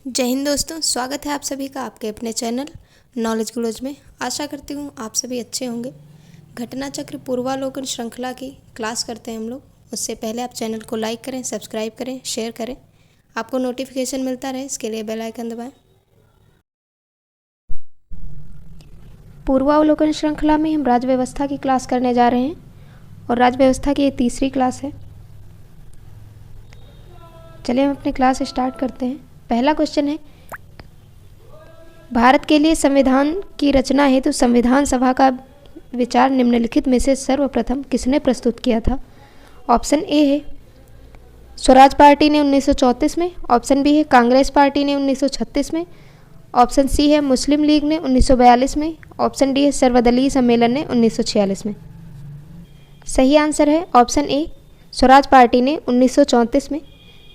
जय हिंद दोस्तों, स्वागत है आप सभी का आपके अपने चैनल नॉलेज ग्लोज में। आशा करती हूँ आप सभी अच्छे होंगे। घटना चक्र पूर्वालोकन श्रृंखला की क्लास करते हैं हम लोग। उससे पहले आप चैनल को लाइक करें, सब्सक्राइब करें, शेयर करें। आपको नोटिफिकेशन मिलता रहे इसके लिए बेल आइकन दबाएं। पूर्वावलोकन श्रृंखला में हम राज्य व्यवस्था की क्लास करने जा रहे हैं और राज्य व्यवस्था की ये तीसरी क्लास है। चलिए हम अपनी क्लास स्टार्ट करते हैं। पहला क्वेश्चन है, भारत के लिए संविधान की रचना हेतु संविधान सभा का विचार निम्नलिखित में से सर्वप्रथम किसने प्रस्तुत किया था? ऑप्शन ए है स्वराज पार्टी ने 1934 में, ऑप्शन बी है कांग्रेस पार्टी ने 1936 में, ऑप्शन सी है मुस्लिम लीग ने 1942 में, ऑप्शन डी है सर्वदलीय सम्मेलन ने 1946 में। सही आंसर है ऑप्शन ए स्वराज पार्टी ने 1934 में।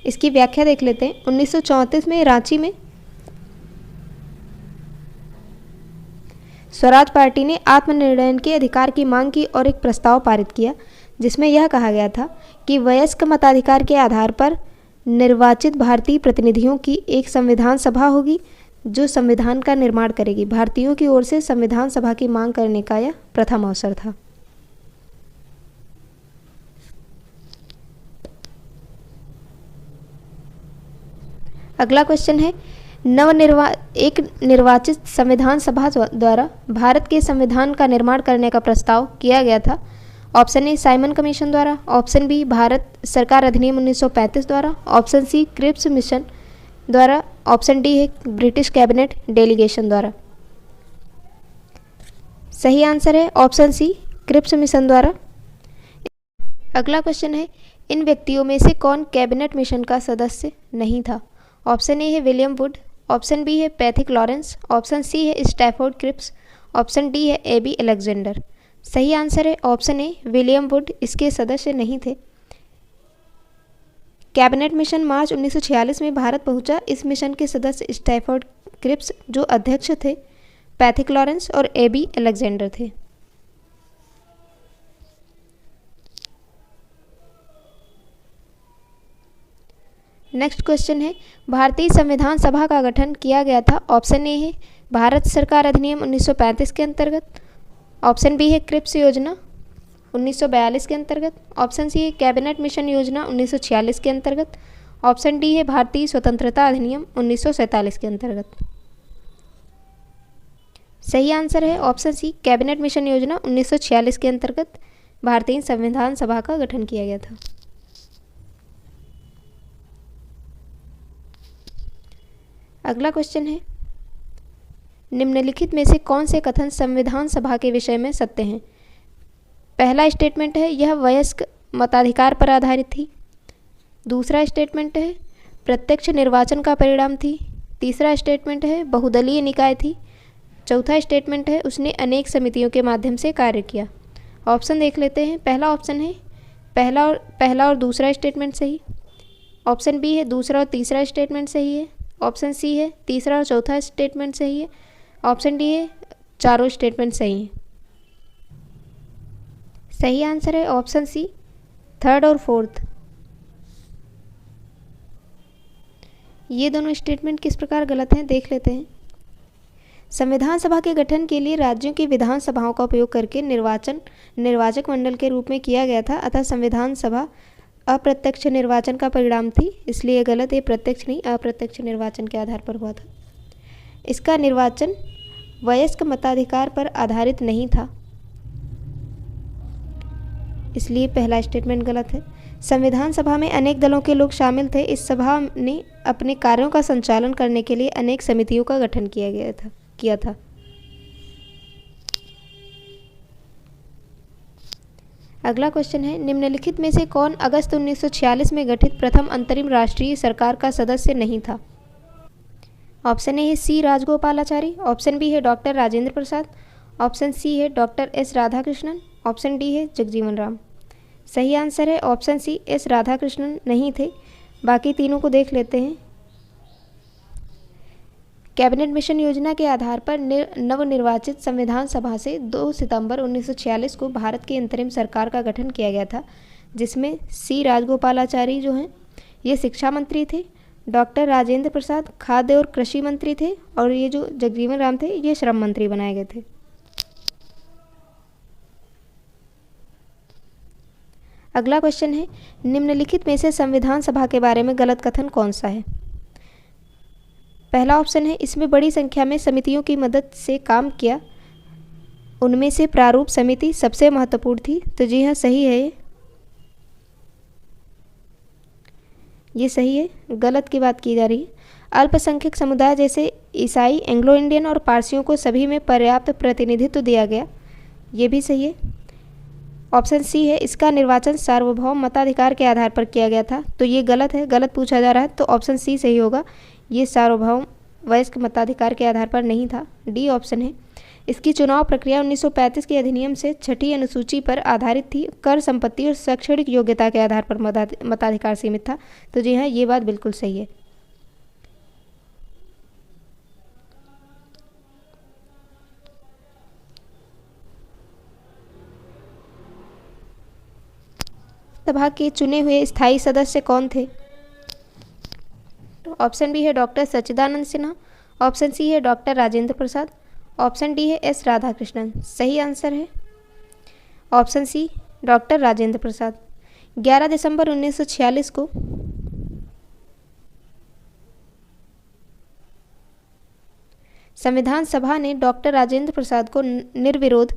इसकी व्याख्या देख लेते हैं। 1934 में रांची में स्वराज पार्टी ने आत्मनिर्णय के अधिकार की मांग की और एक प्रस्ताव पारित किया जिसमें यह कहा गया था कि वयस्क मताधिकार के आधार पर निर्वाचित भारतीय प्रतिनिधियों की एक संविधान सभा होगी जो संविधान का निर्माण करेगी। भारतीयों की ओर से संविधान सभा की मांग करने का यह प्रथम अवसर था। अगला क्वेश्चन है, एक निर्वाचित संविधान सभा द्वारा भारत के संविधान का निर्माण करने का प्रस्ताव किया गया था। ऑप्शन ए साइमन कमीशन द्वारा, ऑप्शन बी भारत सरकार अधिनियम 1935 द्वारा, ऑप्शन सी क्रिप्स मिशन द्वारा, ऑप्शन डी है ब्रिटिश कैबिनेट डेलीगेशन द्वारा। सही आंसर है ऑप्शन सी क्रिप्स मिशन द्वारा। अगला क्वेश्चन है, इन व्यक्तियों में से कौन कैबिनेट मिशन का सदस्य नहीं था? ऑप्शन ए है विलियम वुड, ऑप्शन बी है पैथिक लॉरेंस, ऑप्शन सी है स्टैफोर्ड क्रिप्स, ऑप्शन डी है एबी अलेक्जेंडर। सही आंसर है ऑप्शन ए विलियम वुड इसके सदस्य नहीं थे। कैबिनेट मिशन मार्च 1946 में भारत पहुंचा। इस मिशन के सदस्य स्टैफोर्ड क्रिप्स जो अध्यक्ष थे, पैथिक लॉरेंस और एबी अलेक्जेंडर थे। नेक्स्ट क्वेश्चन है, भारतीय संविधान सभा का गठन किया गया था। ऑप्शन ए है भारत सरकार अधिनियम 1935 के अंतर्गत, ऑप्शन बी है क्रिप्स योजना 1942 के अंतर्गत, ऑप्शन सी है कैबिनेट मिशन योजना 1946 के अंतर्गत, ऑप्शन डी है भारतीय स्वतंत्रता अधिनियम 1947 के अंतर्गत। सही आंसर है ऑप्शन सी कैबिनेट मिशन योजना 1946 के अंतर्गत भारतीय संविधान सभा का गठन किया गया था। अगला क्वेश्चन है, निम्नलिखित में से कौन से कथन संविधान सभा के विषय में सत्य हैं? पहला स्टेटमेंट है यह वयस्क मताधिकार पर आधारित थी। दूसरा स्टेटमेंट है प्रत्यक्ष निर्वाचन का परिणाम थी। तीसरा स्टेटमेंट है बहुदलीय निकाय थी। चौथा स्टेटमेंट है उसने अनेक समितियों के माध्यम से कार्य किया। ऑप्शन देख लेते हैं। पहला ऑप्शन है पहला और दूसरा स्टेटमेंट सही, ऑप्शन बी है दूसरा और तीसरा स्टेटमेंट सही है, ऑप्शन सी है तीसरा और चौथा स्टेटमेंट सही है, ऑप्शन डी है चारों स्टेटमेंट सही हैं। सही आंसर है ऑप्शन सी थर्ड और फोर्थ। ये दोनों स्टेटमेंट किस प्रकार गलत हैं देख लेते हैं। संविधान सभा के गठन के लिए राज्यों की विधान सभाओं का उपयोग करके निर्वाचक मंडल के रूप में किया गया था, अतः संविधान सभा अप्रत्यक्ष निर्वाचन का परिणाम थी, इसलिए गलत है। प्रत्यक्ष नहीं अप्रत्यक्ष निर्वाचन के आधार पर हुआ था। इसका निर्वाचन वयस्क मताधिकार पर आधारित नहीं था, इसलिए पहला स्टेटमेंट गलत है। संविधान सभा में अनेक दलों के लोग शामिल थे। इस सभा ने अपने कार्यों का संचालन करने के लिए अनेक समितियों का गठन किया था। अगला क्वेश्चन है, निम्नलिखित में से कौन अगस्त 1946 में गठित प्रथम अंतरिम राष्ट्रीय सरकार का सदस्य नहीं था? ऑप्शन ए है सी राजगोपालाचारी, ऑप्शन बी है doctor Rajendra Prasad, option C है doctor S Radhakrishnan, option D है जगजीवन राम। सही आंसर है ऑप्शन सी एस राधाकृष्णन नहीं थे। बाकी तीनों को देख लेते हैं। कैबिनेट मिशन योजना के आधार पर नवनिर्वाचित संविधान सभा से 2 सितंबर 1946 को भारत की अंतरिम सरकार का गठन किया गया था, जिसमें सी राजगोपालाचारी जो हैं ये शिक्षा मंत्री थे, डॉक्टर राजेंद्र प्रसाद खाद्य और कृषि मंत्री थे और ये जो जगजीवन राम थे ये श्रम मंत्री बनाए गए थे। अगला क्वेश्चन है, निम्नलिखित में से संविधान सभा के बारे में गलत कथन कौन सा है? पहला ऑप्शन है, इसमें बड़ी संख्या में समितियों की मदद से काम किया, उनमें से प्रारूप समिति सबसे महत्वपूर्ण थी। तो जी हाँ, सही है, ये सही है। गलत की बात की जा रही है। अल्पसंख्यक समुदाय जैसे ईसाई, एंग्लो इंडियन और पारसियों को सभी में पर्याप्त प्रतिनिधित्व दिया गया, ये भी सही है। ऑप्शन सी है, इसका निर्वाचन सार्वभौम मताधिकार के आधार पर किया गया था। तो ये गलत है, गलत पूछा जा रहा है, तो ऑप्शन सी सही होगा। ये सार्वभौम वयस्क मताधिकार के आधार पर नहीं था। डी ऑप्शन है, इसकी चुनाव प्रक्रिया 1935 के अधिनियम से छठी अनुसूची पर आधारित थी। कर, संपत्ति और शैक्षणिक योग्यता के आधार पर मताधिकार सीमित था। तो जी हाँ, ये बात बिल्कुल सही है। सभा के चुने हुए स्थायी सदस्य कौन थे? ऑप्शन बी है डॉक्टर सच्चिदानंद सिन्हा, ऑप्शन सी है doctor Rajendra Prasad, option D है एस राधाकृष्णन। सही आंसर है ऑप्शन सी, डॉक्टर राजेंद्र प्रसाद। 11 दिसंबर 1946 को संविधान सभा ने डॉक्टर राजेंद्र प्रसाद को निर्विरोध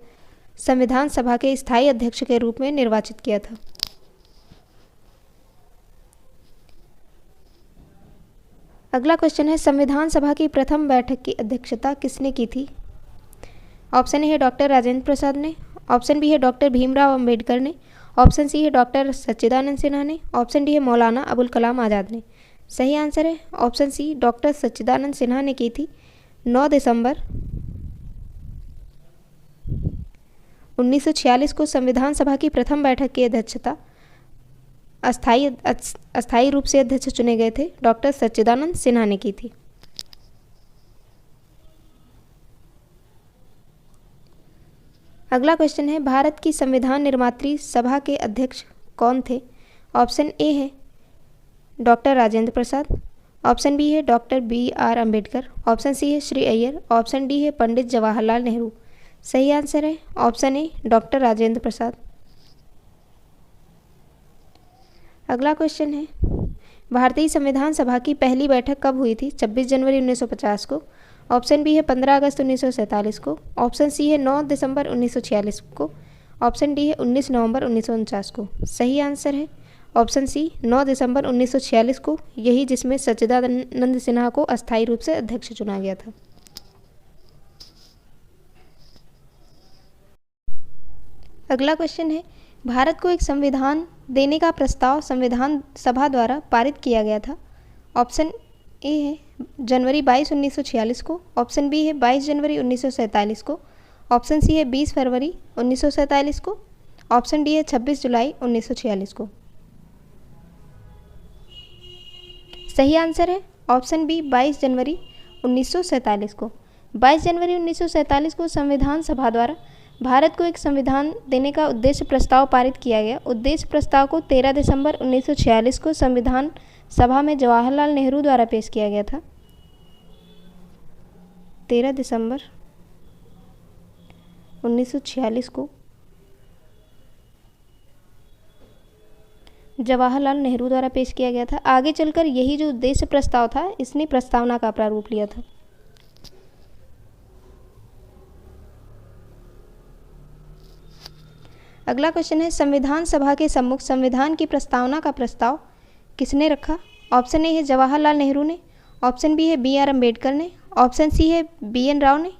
संविधान सभा के स्थायी अध्यक्ष के रूप में निर्वाचित किया था। अगला क्वेश्चन है, संविधान सभा की प्रथम बैठक की अध्यक्षता किसने की थी? ऑप्शन ए है डॉक्टर राजेंद्र प्रसाद ने, ऑप्शन बी है डॉक्टर भीमराव अंबेडकर ने, ऑप्शन सी है डॉक्टर सच्चिदानंद सिन्हा ने, ऑप्शन डी है मौलाना अबुल कलाम आज़ाद ने। सही आंसर है ऑप्शन सी, डॉक्टर सच्चिदानंद सिन्हा ने की थी। 9 दिसंबर 1946 को संविधान सभा की प्रथम बैठक की अध्यक्षता अस्थायी रूप से अध्यक्ष चुने गए थे डॉक्टर सच्चिदानंद सिन्हा ने की थी। अगला क्वेश्चन है, भारत की संविधान निर्मात्री सभा के अध्यक्ष कौन थे? ऑप्शन ए है doctor Rajendra Prasad, option B है doctor B R Ambedkar, option C है श्री अय्यर, ऑप्शन डी है पंडित जवाहरलाल नेहरू। सही आंसर है ऑप्शन ए, डॉक्टर राजेंद्र प्रसाद। अगला क्वेश्चन है, भारतीय संविधान सभा की पहली बैठक कब हुई थी? 26 जनवरी 1950 को, ऑप्शन बी है 15 अगस्त 1947 को, ऑप्शन सी है 9 दिसंबर 1946 को, ऑप्शन डी है 19 नवंबर 1949 को। सही आंसर है ऑप्शन सी, 9 दिसंबर 1946 को, यही जिसमें सच्चिदानंद सिन्हा को अस्थायी रूप से अध्यक्ष चुना गया था। अगला क्वेश्चन है, भारत को एक संविधान देने का प्रस्ताव संविधान सभा द्वारा पारित किया गया था। ऑप्शन ए है जनवरी 22, 1946 को, ऑप्शन बी है 22 जनवरी 1947 को, ऑप्शन सी है 20 फरवरी 1947 को, ऑप्शन डी है 26 जुलाई 1946 को। सही आंसर है ऑप्शन बी, 22 जनवरी 1947 को। 22 जनवरी 1947 को संविधान सभा द्वारा भारत को एक संविधान देने का उद्देश्य प्रस्ताव पारित किया गया। उद्देश्य प्रस्ताव को 13 दिसंबर 1946 को संविधान सभा में जवाहरलाल नेहरू द्वारा पेश किया गया था। 13 दिसंबर 1946 को जवाहरलाल नेहरू द्वारा पेश किया गया था। आगे चलकर यही जो उद्देश्य प्रस्ताव था, इसने प्रस्तावना का प्रारूप लिया था। अगला क्वेश्चन है, संविधान सभा के सम्मुख संविधान की प्रस्तावना का प्रस्ताव किसने रखा? ऑप्शन ए है जवाहरलाल नेहरू ने, ऑप्शन बी है बी आर अम्बेडकर ने, ऑप्शन सी है बी एन राव ने,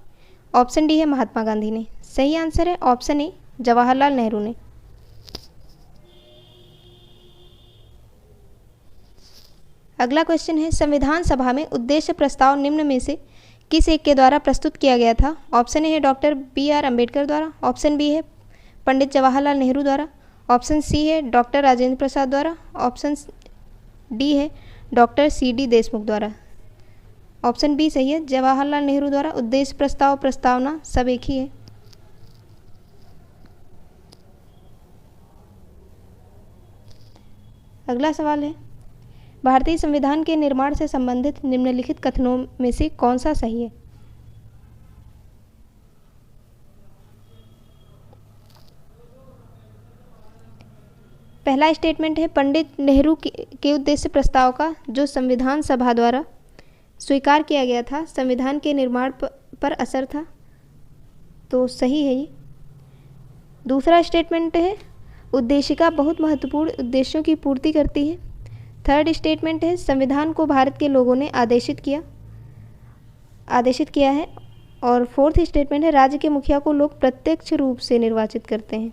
ऑप्शन डी है महात्मा गांधी ने। सही आंसर है ऑप्शन ए, जवाहरलाल नेहरू ने। अगला क्वेश्चन है, संविधान सभा में उद्देश्य प्रस्ताव निम्न में से किस एक के द्वारा प्रस्तुत किया गया था? ऑप्शन ए है डॉक्टर बी आर अम्बेडकर द्वारा, ऑप्शन बी है पंडित जवाहरलाल नेहरू द्वारा, ऑप्शन सी है डॉक्टर राजेंद्र प्रसाद द्वारा, ऑप्शन डी है डॉक्टर सी डी देशमुख द्वारा। ऑप्शन बी सही है, जवाहरलाल नेहरू द्वारा। उद्देश्य प्रस्ताव, प्रस्तावना सब एक ही है। अगला सवाल है, भारतीय संविधान के निर्माण से संबंधित निम्नलिखित कथनों में से कौन सा सही है? पहला स्टेटमेंट है, पंडित नेहरू के उद्देश्य प्रस्ताव का जो संविधान सभा द्वारा स्वीकार किया गया था संविधान के निर्माण पर असर था, तो सही है ये। दूसरा स्टेटमेंट है, उद्देशिका बहुत महत्वपूर्ण उद्देश्यों की पूर्ति करती है। थर्ड स्टेटमेंट है, संविधान को भारत के लोगों ने आदेशित किया है। और फोर्थ स्टेटमेंट है, राज्य के मुखिया को लोग प्रत्यक्ष रूप से निर्वाचित करते हैं,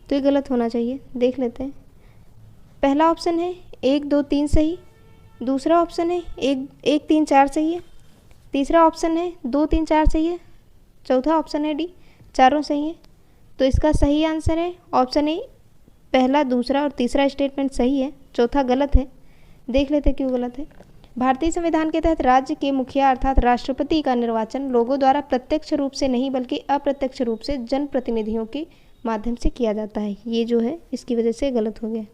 तो ये गलत होना चाहिए। देख लेते हैं। पहला ऑप्शन है 1, 2, 3 सही। दूसरा ऑप्शन है 1, 3, 4 सही है। तीसरा ऑप्शन है 2, 3, 4 सही है। चौथा ऑप्शन है डी, चारों सही है। तो इसका सही आंसर है ऑप्शन ए, पहला, दूसरा और तीसरा स्टेटमेंट सही है, चौथा गलत है। देख लेते क्यों गलत है। भारतीय संविधान के तहत राज्य के मुखिया अर्थात राष्ट्रपति का निर्वाचन लोगों द्वारा प्रत्यक्ष रूप से नहीं बल्कि अप्रत्यक्ष रूप से जनप्रतिनिधियों के माध्यम से किया जाता है। ये जो है इसकी वजह से गलत हो गया।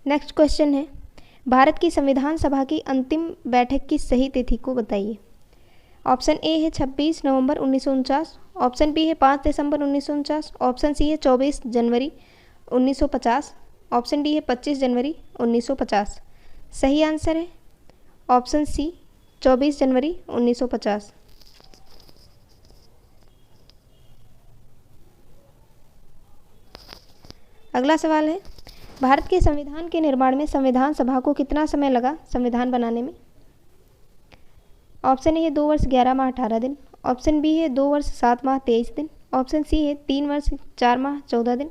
नेक्स्ट क्वेश्चन है, भारत की संविधान सभा की अंतिम बैठक की सही तिथि को बताइए। ऑप्शन ए है 26 नवंबर 1949, ऑप्शन बी है 5 दिसंबर 1949, ऑप्शन सी है 24 जनवरी 1950, ऑप्शन डी है 25 जनवरी 1950। सही आंसर है ऑप्शन सी, 24 जनवरी 1950। अगला सवाल है, भारत के संविधान के निर्माण में संविधान सभा को कितना समय लगा संविधान बनाने में? ऑप्शन ए है 2 वर्ष 11 माह 18 दिन, ऑप्शन बी है 2 वर्ष 7 माह 23 दिन, ऑप्शन सी है 3 वर्ष 4 माह 14 दिन,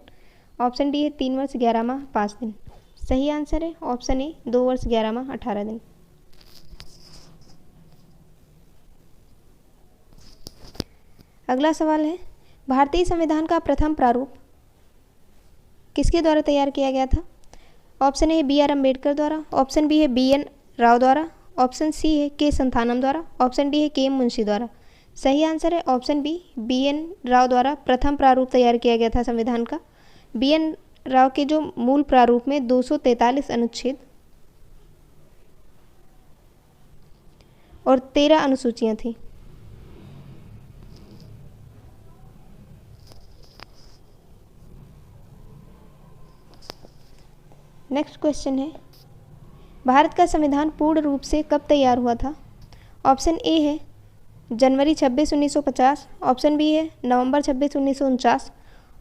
ऑप्शन डी है 3 वर्ष 11 माह 5 दिन। सही आंसर है ऑप्शन ए, 2 वर्ष 11 माह 18 दिन। अगला सवाल है, भारतीय संविधान का प्रथम प्रारूप किसके द्वारा तैयार किया गया था? ऑप्शन ए है बी आर अम्बेडकर द्वारा, ऑप्शन बी है बी एन राव द्वारा, ऑप्शन सी है के संथानम द्वारा, ऑप्शन डी है के एम मुंशी द्वारा। सही आंसर है ऑप्शन बी एन राव द्वारा प्रथम प्रारूप तैयार किया गया था संविधान का। बी एन राव के जो मूल प्रारूप में 243 अनुच्छेद और 13 अनुसूचियां थीं। नेक्स्ट क्वेश्चन है, भारत का संविधान पूर्ण रूप से कब तैयार हुआ था? ऑप्शन ए है जनवरी 26, 1950, ऑप्शन बी है नवंबर 26, 1949,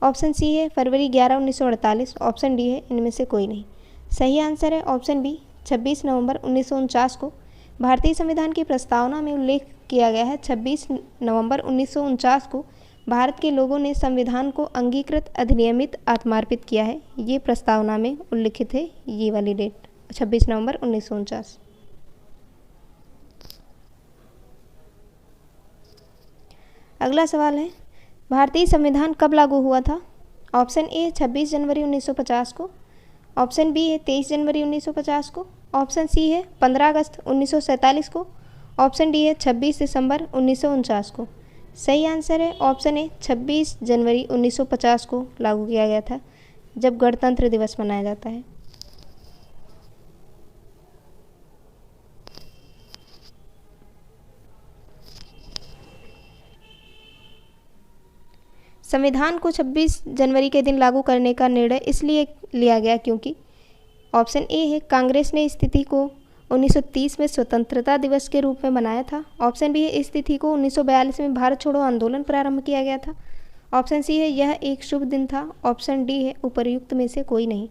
ऑप्शन सी है फरवरी 11, 1948, ऑप्शन डी है इनमें से कोई नहीं। सही आंसर है ऑप्शन बी, 26 नवंबर 1949 को भारतीय संविधान की प्रस्तावना में उल्लेख किया गया है। 26 नवंबर 1949 को भारत के लोगों ने संविधान को अंगीकृत, अधिनियमित, आत्मार्पित किया है। ये प्रस्तावना में उल्लिखित है, ये वाली डेट 26 नवंबर 1949। अगला सवाल है, भारतीय संविधान कब लागू हुआ था? ऑप्शन ए 26 जनवरी 1950 को, ऑप्शन बी है 23 जनवरी 1950 को, ऑप्शन सी है 15 अगस्त 1947 को, ऑप्शन डी है 26 दिसंबर 1949 को। सही आंसर है ऑप्शन ए, 26 जनवरी 1950 को लागू किया गया था, जब गणतंत्र दिवस मनाया जाता है। संविधान को 26 जनवरी के दिन लागू करने का निर्णय इसलिए लिया गया क्योंकि ऑप्शन ए है कांग्रेस ने इस तिथि को 1930 में स्वतंत्रता दिवस के रूप में मनाया था, ऑप्शन बी है इस तिथि को 1942 में भारत छोड़ो आंदोलन प्रारंभ किया गया था, ऑप्शन सी है यह एक शुभ दिन था, ऑप्शन डी है उपर्युक्त में से कोई नहीं।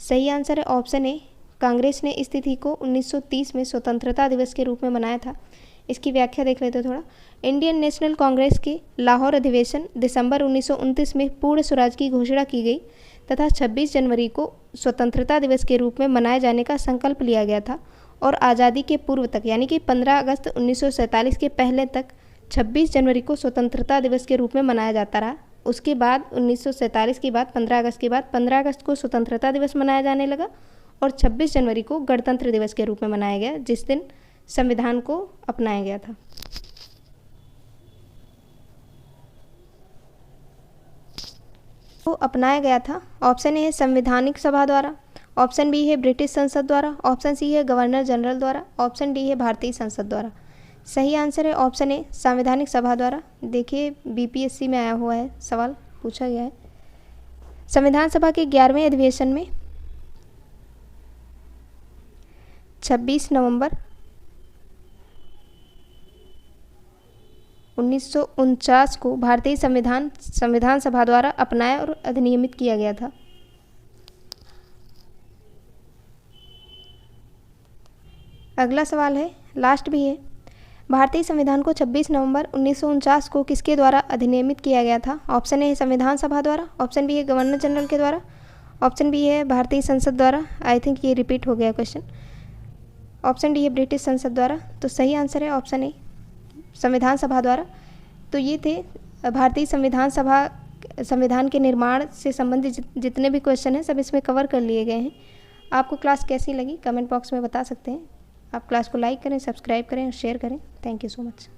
सही आंसर है ऑप्शन ए, कांग्रेस ने इस तिथि को 1930 में स्वतंत्रता दिवस के रूप में मनाया था। इसकी व्याख्या देख लेते थोड़ा। इंडियन नेशनल कांग्रेस के लाहौर अधिवेशन दिसंबर 1929 में पूर्ण स्वराज की घोषणा की गई तथा 26 जनवरी को स्वतंत्रता दिवस के रूप में मनाए जाने का संकल्प लिया गया था और आज़ादी के पूर्व तक यानी कि 15 अगस्त 1947 के पहले तक 26 जनवरी को स्वतंत्रता दिवस के रूप में मनाया जाता रहा। उसके बाद 1947 के बाद 15 अगस्त के बाद 15 अगस्त को स्वतंत्रता दिवस मनाया जाने लगा और 26 जनवरी को गणतंत्र दिवस के रूप में मनाया गया, जिस दिन संविधान को अपनाया गया था। को अपनाया गया था? ऑप्शन ए है संवैधानिक सभा द्वारा, ऑप्शन बी है ब्रिटिश संसद द्वारा, ऑप्शन सी है गवर्नर जनरल द्वारा, ऑप्शन डी है भारतीय संसद द्वारा। सही आंसर है ऑप्शन ए संवैधानिक सभा द्वारा। देखिए बीपीएससी में आया हुआ है, सवाल पूछा गया है। संविधान सभा के 11वें अधिवेशन में 26 नवंबर 1949 को भारतीय संविधान सभा द्वारा अपनाया और अधिनियमित किया गया था। अगला सवाल है, लास्ट भी है। भारतीय संविधान को 26 नवंबर 1949 को किसके द्वारा अधिनियमित किया गया था? ऑप्शन ए है संविधान सभा द्वारा, ऑप्शन बी है गवर्नर जनरल के द्वारा, ऑप्शन बी है भारतीय संसद द्वारा। आई थिंक ये रिपीट हो गया क्वेश्चन। ऑप्शन डी है ब्रिटिश संसद द्वारा। तो सही आंसर है ऑप्शन ए संविधान सभा द्वारा। तो ये थे भारतीय संविधान के निर्माण से संबंधित जितने भी क्वेश्चन हैं सब इसमें कवर कर लिए गए हैं। आपको क्लास कैसी लगी कमेंट बॉक्स में बता सकते हैं। आप क्लास को लाइक करें, सब्सक्राइब करें और शेयर करें। Thank you so much.